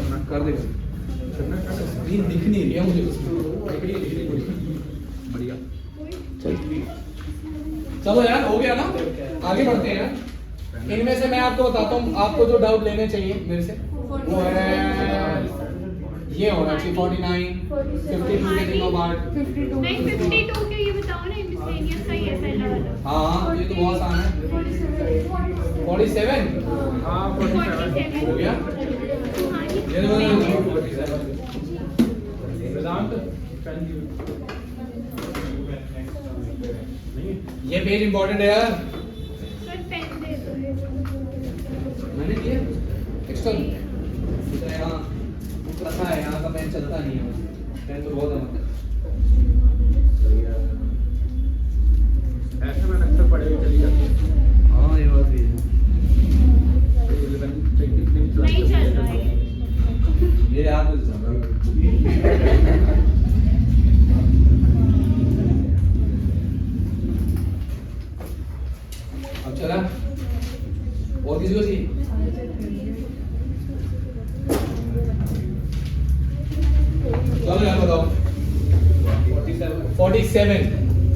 करना कर देगा। स्क्रीन दिख नहीं रही है मुझे बढ़िया। चलो यार हो गया ना, आगे बढ़ते हैं। इनमें से मैं आपको बताता हूँ, आपको जो डाउट लेने चाहिए मेरे से वो है ये होना चाहिए 49, 52 के तीनों पार्ट। नहीं 52 के ये बताओ ना, मिसलेनियस का ही है पहला वाला। हाँ ये तो बहुत आसान है। 47 हाँ 47 हो गया। ये देखो, वेदांत ये पेज इंपॉर्टेंट है यार। सर पेन दे दो। मैंने दिया एक्स्ट्रा यहाँ रखा है, यहाँ का पेन चलता नहीं है, पेन तो बहुत है मतलब। ऐसे में अक्सर पढ़े हुए चली जाती है। हाँ ये बात भी है। नहीं चल रहा है मेरे हाथ में चल रहा है। अब चला और किसी को चाहिए? चलो यार बताओ 47।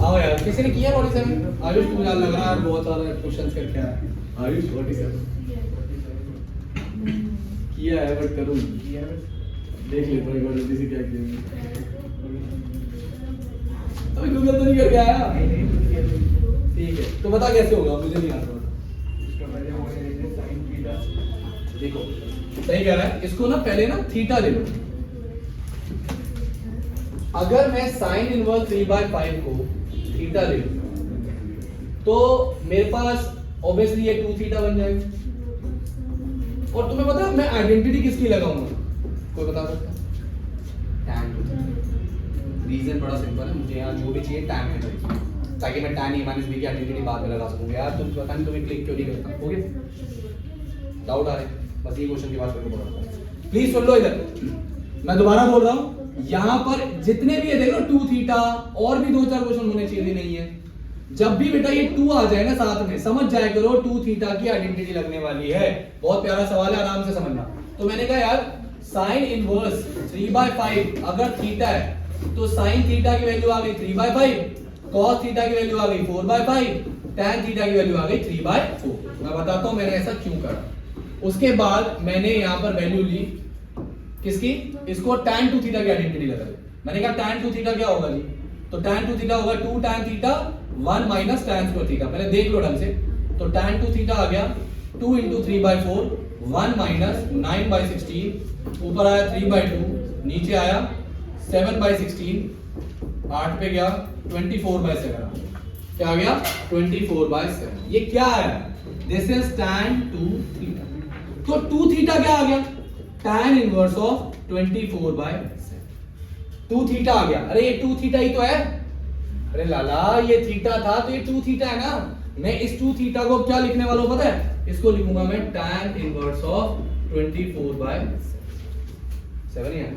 आओ यार, किसी ने किया 47? आयुष तुझे लग रहा है बहुत सारे क्वेश्चंस करके आया। आयुष 47 किया है बट करूँ देख ले थोड़ी बहुत जल्दी से क्या किया। अभी गूगल तो नहीं करके आया। ठीक है तो बता कैसे होगा, मुझे नहीं आता। देखो सही कह रहा है, इसको ना पहले ना थीटा ले लो। अगर मैं साइन इनवर्स 3/5 को थीटा ले लूं तो मेरे पास ऑब्वियसली ये 2 थीटा बन जाएगा। और तुम्हें पता है मैं आइडेंटिटी किसकी लगाऊंगा? कोई बता सकता है? tan 2 theta. रीजन बड़ा सिंपल है, मुझे यहाँ जो भी चाहिए tan है चाहिए, ताकि मैं tan a - b की आइडेंटिटी बाद में लगा सकूं। यार तुम पता नहीं तुम्हें क्लिक क्यों नहीं करता। हो गया? डाउट आ रहा है? बस ये क्वेश्चन की बात करके बोल रहा हूं। प्लीज सुन लो इधर, मैं दोबारा बोल रहा हूं। यहाँ पर जितने भी है देख लो 2 थीटा और भी 2-4 क्वेश्चन होने चाहिए, नहीं है। जब भी बेटा ये 2 आ जाए ना साथ में, समझ जाया करो 2 थीटा की आइडेंटिटी लगने वाली है। बहुत प्यारा सवाल है, आराम से समझना। तो मैंने कहा यार साइन इनवर्स 3/5 अगर थीटा है तो साइन थीटा की वैल्यू आ गई 3/5, कॉस थीटा की वैल्यू आ गई 4/5, tan थीटा की वैल्यू आ गई 3/4। मैं बताता हूं मैंने ऐसा क्यों करा। उसके बाद मैंने यहां पर वैल्यू ली किसकी? इसको tan 2 थीटा की आइडेंटिटी लगा दी। मैंने कहा tan 2 थीटा क्या होगा जी? तो tan 2 थीटा होगा 2 tan theta 1 minus tan square theta. पहले देख लो ढंग से। तो tan 2 थीटा आ गया 2 × 3/4, 1 माइनस 9/16, ऊपर आया 3/2, नीचे आया 7/16, 8 पे गया 24/7। क्या आ गया? 24/7। ये क्या है? This is tan 2 theta. तो 2 थीटा क्या आ गया? tan inverse of 24/7। 2 थीटा आ गया। अरे ये 2 थीटा ही तो है। अरे लाला ये थीटा था तो ये 2 थीटा है ना। मैं इस 2 थीटा को क्या लिखने वाला हूं पता है? इसको लिखूंगा मैं tan इनवर्स ऑफ 24/7 ही है।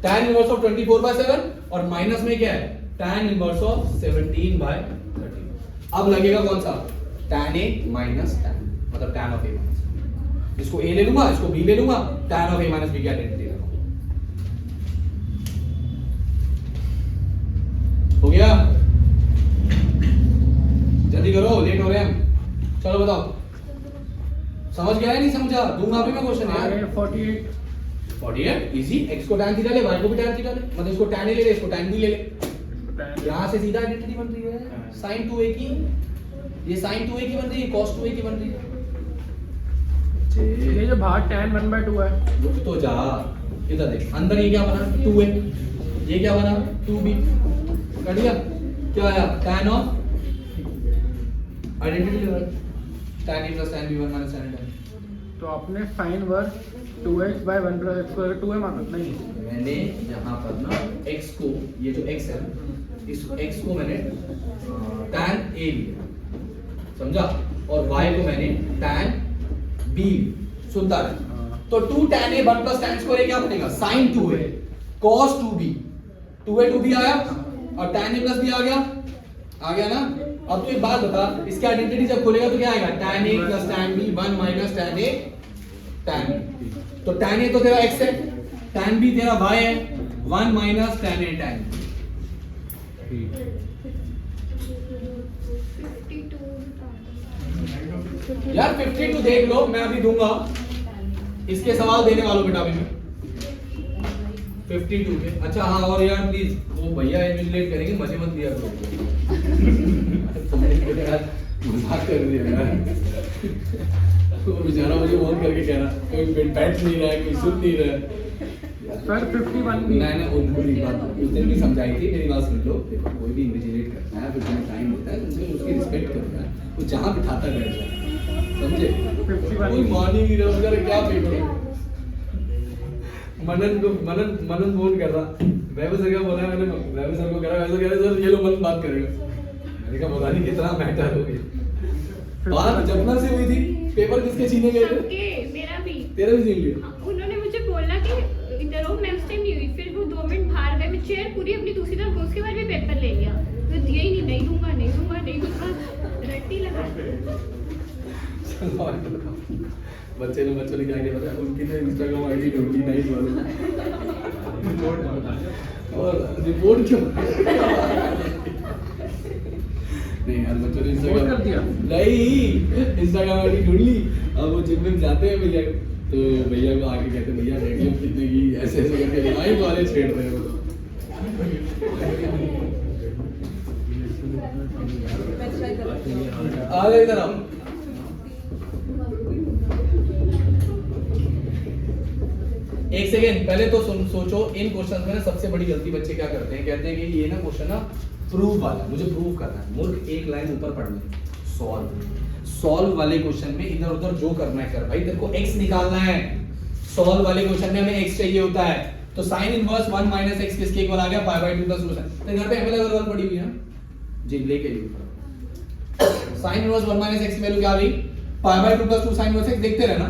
tan इनवर्स ऑफ 24/7 और माइनस में क्या है? tan inverse of 17/13। अब लगेगा कौन सा? tan a माइनस tan, मतलब tan ऑफ a माइनस। इसको a ले लूंगा, इसको b ले लूंगा, tan of a minus b की आइडेंटिटी लगाऊंगा। हो गया? जल्दी करो, लेट हो रहे हैं। चलो बताओ समझ गया है नहीं समझा? दूंगा भी मैं क्वेश्चन यार। 48 इजी। x को tan थीटा ले, y को भी tan थीटा ले, मतलब इसको tan a ले ले, इसको tan b ले ले। यहां से सीधा आइडेंटिटी बन रही है sin 2a की। ये sin 2a की बन रही है, cos 2a की बन रही है। ये जो बाहर tan 1/2 है, रुक तो जा, इधर देख अंदर ये क्या बना 2a, ये क्या बना 2b, कट गया। क्या आया? tan of identity level tan a plus tan b 1 minus tan a tan। तो आपने sin verse 2x/1 + x² 2a माना नहीं? मैंने यहाँ पर ना x को, ये जो x है इस x को मैंने tan a लिया, समझा? और y को मैंने tan b। सुनता रहे। तो 2 tan a 1 plus tan square क्या बनेगा? sin 2a cos 2b। 2a 2b आया और tan a plus b आ गया ना। अब तो एक बात बता, इसकी आइडेंटिटी जब खोलेगा तो क्या आएगा? tan a plus tan b 1 minus tan a tan तो tan a तो तेरा x है, tan b तेरा y है, 1 माइनस tan a tan 52 यार 52 देख लो, मैं अभी दूंगा इसके सवाल देने वालों बेटा अभी मैं 52 के। अच्छा हाँ, और यार प्लीज वो भैया इन्विजिलेट करेंगे, मजे मत लिया करो। तुमने यार मजाक कर दिया यार। वो बेचारा मुझे फोन करके कह रहा कोई बैठ नहीं रहा है, कोई सुन नहीं रहा है। सर 51 भी मैंने उनको एक बात उस दिन भी समझाई थी, मेरी बात सुन लो। देखो कोई भी इन्विजिलेट करता है, फिर तुम्हें टाइम देता है, तुमसे उसकी रिस्पेक्ट करता है, वो जहाँ बिठाता है बैठ जाए, समझे? 51 कोई मान ही नहीं रहा, बेचारा क्या पे करो। मनन फोन कर रहा, वैभव सर क्या बोला, मैंने वैभव सर को कह रहा, वैभव कह रहा सर ये लो मनन बात करेगा। मैंने कहा पता नहीं कितना मैटर हो गया। बात जपना से हुई थी, पेपर किसके छीने गए थे? सबके, मेरा भी। तेरा भी छीन लिया। उन्होंने मुझे बोला कि इधर हो, मैं उस टाइम नहीं हुई, फिर वो 2 मिनट बाहर गए, मैं चेयर पूरी अपनी दूसरी तरफ घुस के बाद भी पेपर ले लिया। मैं दिया ही नहीं दूंगा नहीं दूंगा नहीं दूंगा, रट्टी लगा बच्चे ने क्या किया पता है? उनकी तो इंस्टाग्राम आईडी ढूंढी नहीं वालों और रिपोर्ट क्यों नहीं यार, बच्चों ने इंस्टाग्राम कर दिया। नहीं इंस्टाग्राम आईडी ढूंढ ली। अब वो जिम में जाते हैं भैया, तो भैया को आके कहते हैं भैया रेडियो कितने की ऐसे ऐसे करके लाइव वाले छेड़ रहे हैं। आ गए इधर आओ। एक सेकेंड पहले तो सोचो, इन क्वेश्चन में ना सबसे बड़ी गलती बच्चे क्या करते हैं, कहते हैं कि ये ना क्वेश्चन ना प्रूव वाला, मुझे प्रूव करना है। मूर्ख, एक लाइन ऊपर पढ़ ले। सॉल्व वाले क्वेश्चन में इधर उधर जो करना है कर भाई, तेरे को x निकालना है। सॉल्व वाले क्वेश्चन में हमें x चाहिए होता है, तो sin इनवर्स 1 माइनस x किसके इक्वल आ गया, पाई बाय 2 प्लस रूट है। तो घर पे एमएल अग्रवाल पड़ी हुई है जी, लेके आइए। sin इनवर्स 1 माइनस x की वैल्यू क्या आ गई, pi by 2 plus 2 sin inverse x। देखते रहना,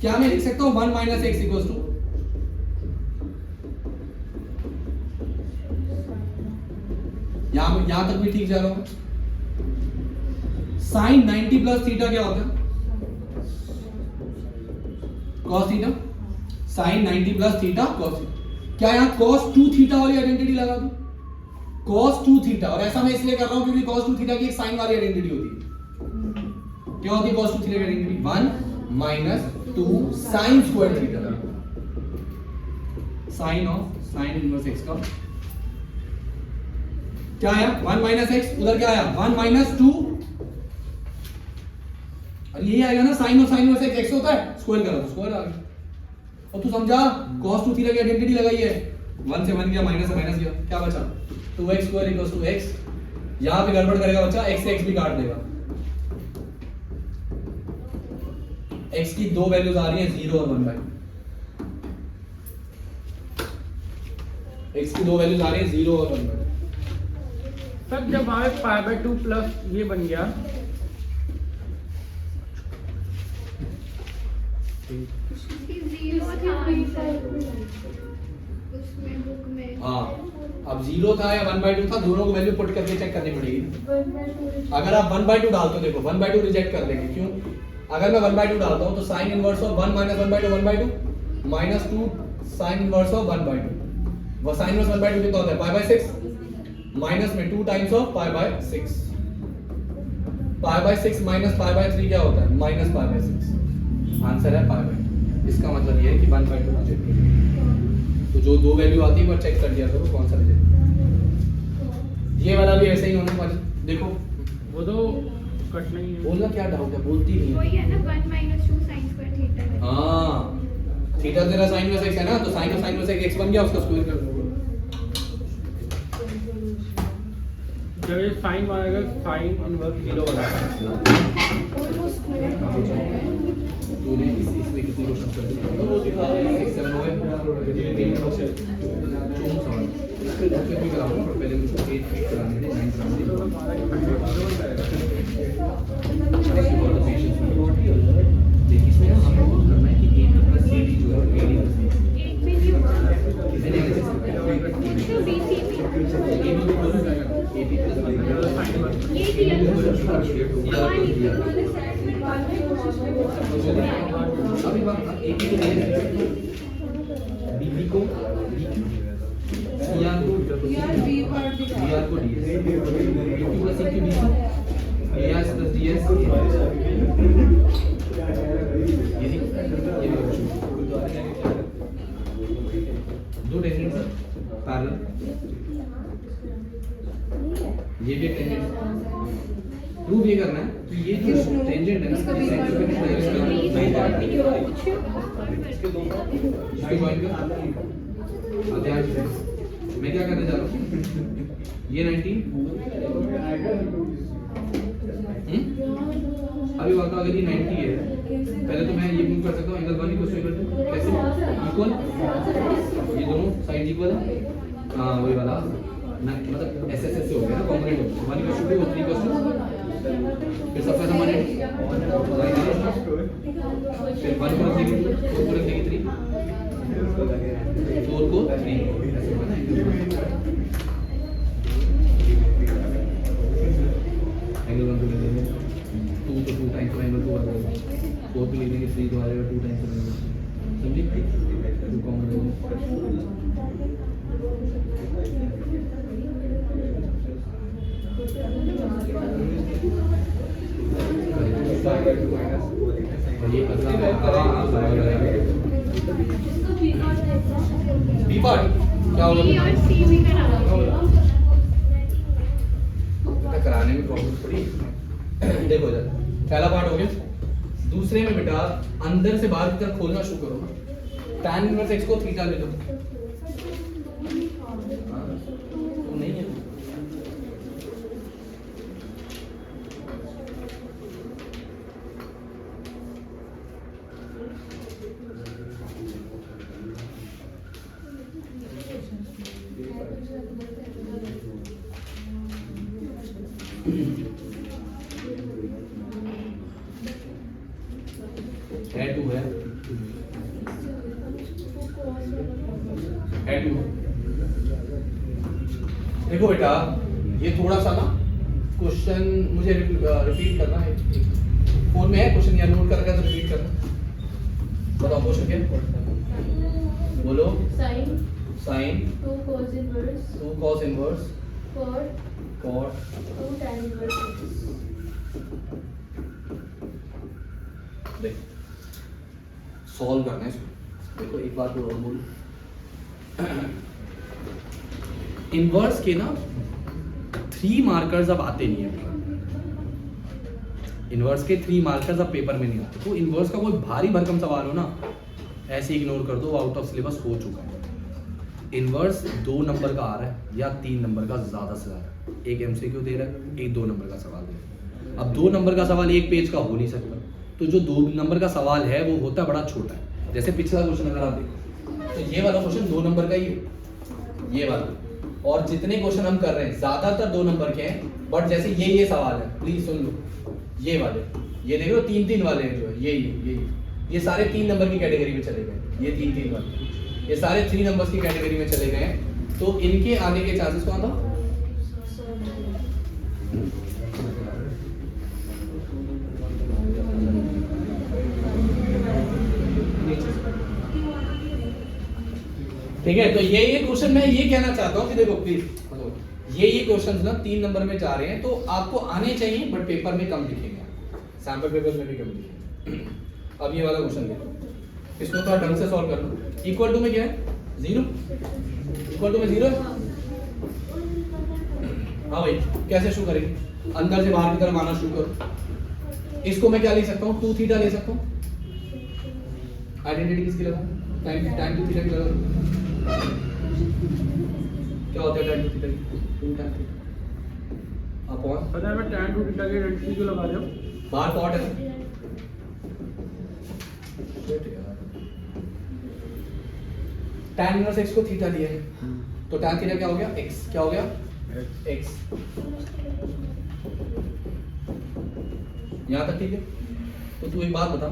क्या मैं लिख सकता हूं 1 माइनस x इक्वल्स टू, यहां तक भी ठीक जा रहा हूं। sin 90 प्लस थीटा क्या होता है, cos theta. sin 90 plus theta cos theta. क्या यहां cos 2 थीटा वाली आइडेंटिटी लगा दूं, cos 2 थीटा। और ऐसा मैं इसलिए कर रहा हूं क्योंकि cos 2 थीटा की एक sin वाली आइडेंटिटी होती है। क्या होती है cos 2 थीटा की identity, 1 minus 2 sin square theta. sin inverse x का क्या आया, 1 माइनस एक्स। उधर क्या आया, 1 माइनस 2, और ये आएगा ना साइन और साइन इनवर्स एक्स, एक्स होता है, स्क्वायर करा तो स्क्वायर आ गया। और तू समझा, cos 2 थीटा की आइडेंटिटी लगाई है, 1 से 1 गया, माइनस से माइनस गया, क्या बचा 2x square equals to x। यहां पे गड़बड़ करेगा बच्चा, x से x भी काट देगा। x की दो वैल्यूज आ रही हैं 0 और 1/2। x की दो वैल्यूज आ रही हैं 0 और 1/2। सर जब हमारे पाई बाय 2 प्लस ये बन गया, जीरो था आंसर उसमें बुक में। हाँ, अब 0 था या 1/2 था, दोनों को वैल्यू पुट करके चेक करनी पड़ेगी। अगर आप 1/2 डालते हो, देखो 1/2 रिजेक्ट कर देंगे, क्यों? अगर मैं 1/2 डालता हूं तो sin inverse of 1 minus 1/2 1/2 minus 2 sin inverse of 1/2। वो sin इनवर्स 1/2 कितना होता है, पाई बाय 6 माइनस में 2 times of pi by 6। Pi by 6 minus pi by 3 क्या होता है, माइनस पाई बाय 6। आंसर है पाई बाय 2। इसका मतलब ये है कि 1/2 रिजेक्ट कर दिया। तो जो दो वैल्यू आती है वो चेक कर लिया करो कौन सा रिजेक्ट। ये वाला भी ऐसे ही होना चाहिए, देखो वो तो कटना ही है। बोलना क्या डाउट है, बोलती नहीं वही है। है ना 1 माइनस 2 sin स्क्वायर थीटा है। हाँ, थीटा तेरा sin इनवर्स x है ना, तो sin और sin इनवर्स x बन गया, उसका स्क्वायर कर दो। जब ये साइन मारेगा, साइन इनवर्स 0 बना तूने इसमें कितनी क्वेश्चन कर दिए, वो दिखा रहा है 6 7 हो गए, 3 क्वेश्चन चूम सवाल फिर भी कराऊंगा, पर पहले मुझे 8 कराने हैं, 9 कराने हैं। देखिए इसमें ना हमें करना है कि a प्लस cd जो है ad प्लस cd एक में नहीं होगा मैंने ऐसे सिखाया तो बीसीबी ये भी बोलूं ए बी प्लस ये दिया अभी बात एक ही बीबी को सीआर को बीआर को DS BQ plus CQ DC AR plus DS ये दो टेंजेंट पैरेलल ये भी टेंजेंट प्रूव ये करना है तो ये जो टेंजेंट है ना इसका सेंटर पे कितना है इसके ज्वाइन कर ध्यान से मैं क्या करने जा रहा हूँ ये 19 अभी बात अगर ये 90 है पहले तो मैं ये प्रूव कर सकता हूँ एंगल 1 इक्वल टू एंगल 2 कैसे इक्वल ये दोनों साइड इक्वल है हां वही वाला ना मतलब एस से हो गया ना कॉन्ग्रुएंट हो 1 इक्वल टू 3 इक्वल टू फिर सबका समान है फिर 1 को रखेंगे 4 को रखेंगे 3 4 को 3 ऐसे होगा ना एंगल 1 को ले लेंगे 2 तो 2 टाइम्स एंगल 2 आ जाएगा 4 को ले लेंगे 3 तो आ जाएगा 2 टाइम्स एंगल समझे 2 कॉमन लेंगे ये बी पार्ट क्या होगा बी और सी भी कराना कराने में प्रॉब्लम थोड़ी देखो इधर पहला पार्ट हो गया दूसरे में बेटा अंदर से बाहर की तरफ खोलना शुरू करो ना tan इनवर्स x को थीटा ले लो तो नहीं है है 2 है देखो बेटा ये थोड़ा सा ना क्वेश्चन मुझे रिपीट करना है फोन में है क्वेश्चन या नोट करके तो रिपीट करना बताओ क्वेश्चन क्या बोलो sine 2 cos inverse cot 2 tan inverse देख सॉल्व करना है इसको देखो एक बार और बोल इनवर्स के ना 3 मार्कर्स अब आते नहीं है इनवर्स के 3 मार्कर्स अब पेपर में नहीं आते तो इनवर्स का कोई भारी भरकम सवाल हो ना ऐसे इग्नोर कर दो आउट ऑफ सिलेबस हो चुका है इनवर्स 2 नंबर का आ रहा है या 3 नंबर का ज्यादा से ज्यादा एक एमसीक्यू दे रहा है एक 2 नंबर का सवाल दे रहा है अब 2 नंबर का सवाल एक पेज का हो नहीं सकता तो जो 2 नंबर का सवाल है वो होता है बड़ा छोटा है जैसे पिछला क्वेश्चन अगर आप देखो तो ये वाला क्वेश्चन 2 नंबर का ही है ये वाला और जितने क्वेश्चन हम कर रहे हैं ज्यादातर 2 नंबर के हैं बट जैसे ये सवाल है प्लीज सुन लो ये वाले ये देख लो 3 वाले हैं जो है ये सारे 3 नंबर की कैटेगरी में चले गए ये 3 वाले ये सारे 3 नंबर्स की कैटेगरी में चले गए हैं तो इनके आने के चांसेस कौन था ठीक है तो ये क्वेश्चन मैं ये कहना चाहता हूँ कि देखो प्लीज ये क्वेश्चंस ना 3 नंबर में जा रहे हैं तो आपको आने चाहिए बट पेपर में कम दिखेंगे सैंपल पेपर में भी कम दिखेंगे अब ये वाला क्वेश्चन देखो इसको थोड़ा ढंग से सॉल्व कर लो इक्वल टू में क्या है 0 इक्वल टू में 0 है हाँ भाई कैसे शुरू करेंगे अंदर से बाहर की तरफ आना शुरू करो इसको मैं क्या ले सकता हूँ 2 थीटा ले सकता हूँ आइडेंटिटी किसकी लगाऊं टाइम 2 थीटा की लगाऊं क्या होता है tan 2 थीटा 2 tan अपॉन पता है मैं tan 2 थीटा की आइडेंटिटी क्यों लगा रहा हूं बाहर कॉट है tan इनवर्स x को थीटा दिया है तो tan थीटा क्या हो गया x क्या हो गया x यहां तक ठीक है तो तू एक बात बता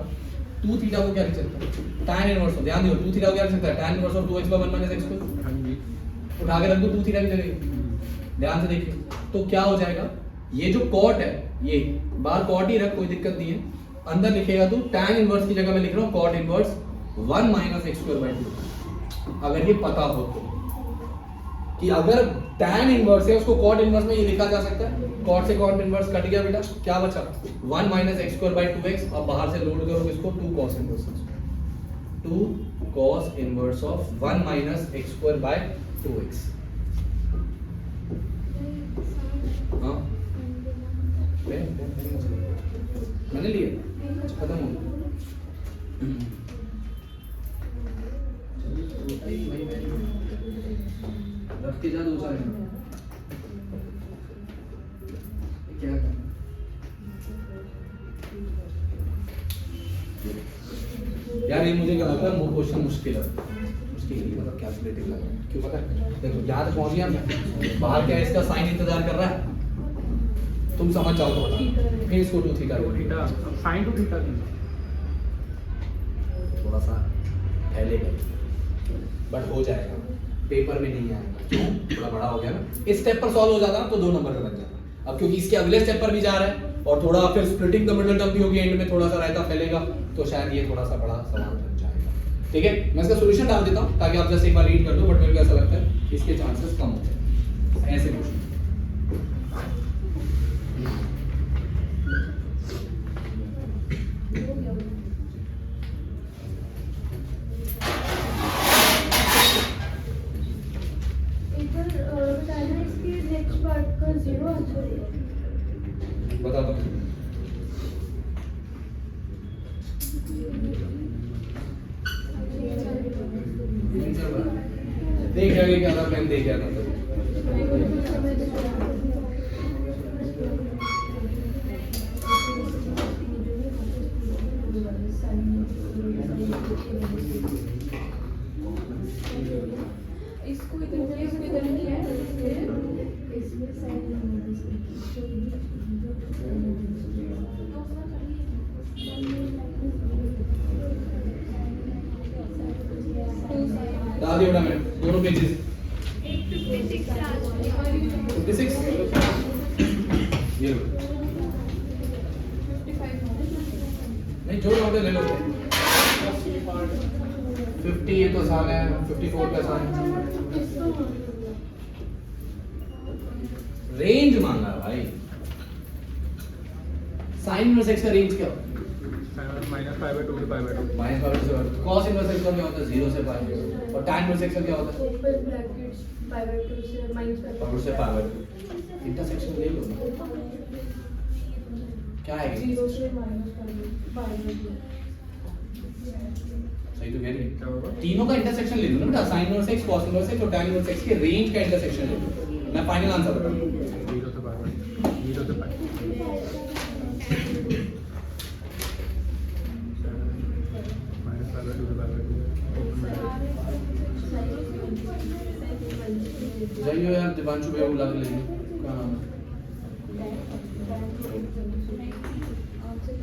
2 थीटा को क्या लिख सकता है tan इनवर्स हो ध्यान दियो 2 थीटा को क्या लिख सकता है tan inverse of 2x 1 x को हां जी उठा के रख दो 2 थीटा की जगह ध्यान से देखिए तो क्या हो जाएगा ये जो कॉट है ये बाहर कॉट ही रख कोई दिक्कत नहीं है अंदर लिखेगा तू tan इनवर्स की जगह मैं लिख रहा हूँ cot inverse 1 minus x square by 2, अगर ये पता हो तो कि अगर tan इनवर्स है उसको cot इनवर्स में ये लिखा जा सकता है। cot से cot इनवर्स कट गया बेटा, क्या बचा 1 minus x square by 2x, और बाहर से लोड करो इसको 2 cos inverse, 2 cos inverse of 1 minus x square by 2x। हाँ मैंने लिया, खत्म हो गया। रख के जा दूसरा क्या करना। यार ये मुझे क्या लगता है वो क्वेश्चन मुश्किल है, मतलब कैलकुलेटिव लग रहा है। क्यों पता है, देखो यहाँ तक पहुंच गया मैं, बाहर क्या इसका साइन इंतजार कर रहा है, तुम समझ जाओ तो बता। फिर इसको 2 थीटा साइन 2 थीटा थोड़ा सा फैलेगा बट हो जाएगा, पेपर में नहीं आएगा। क्यों, थोड़ा बड़ा हो गया ना। इस स्टेप पर सॉल्व हो जाता ना तो 2 नंबर का बन जाता। अब क्योंकि इसके अगले स्टेप पर भी जा रहा है और थोड़ा फिर स्प्लिटिंग द मिडल टर्म भी होगी, एंड में थोड़ा सा रायता फैलेगा, तो शायद ये थोड़ा सा बड़ा सवाल बन जाएगा। ठीक है, मैं इसका सोल्यूशन डाल देता हूँ ताकि आप जैसे एक बार रीड कर दो, बट मेरे को ऐसा लगता है इसके चांसेस कम होते हैं ऐसे क्वेश्चन। बता दो देख आगे क्या था, पेन देख क्या था। इसको इधर नहीं है, इसमें साइन डाल दिया मैंने दोनों पेजेस। 56 ये लो, नहीं जो लोगे ले लो। 50 ये तो आसान है, 54 का आसान है। रेंज मांगा भाई, साइन इनवर्स एक्स का रेंज क्या होता है? -π/2 से π/2 माइनस पाई से cos इनवर्स एक्स का क्या होता है 0 से पाई, और tan इनवर्स एक्स का क्या होता है ओपन ब्रैकेट्स π/2 से पावर से पावर। इंटरसेक्शन ले लो ना, क्या है 0 से -π/2 सही तो कह रही क्या होगा? है। तीनों का इंटरसेक्शन ले लो ना बेटा, sine inverse x, cos inverse x और tan इनवर्स एक्स के रेंज का इंटरसेक्शन ले लो। मैं फाइनल आंसर बता दूं 0 से π/2 0 से π -π/2 से π/2 जाइयो यार, दिवांशु भाई बुला के लेंगे। कहाँ नाम है? आंसर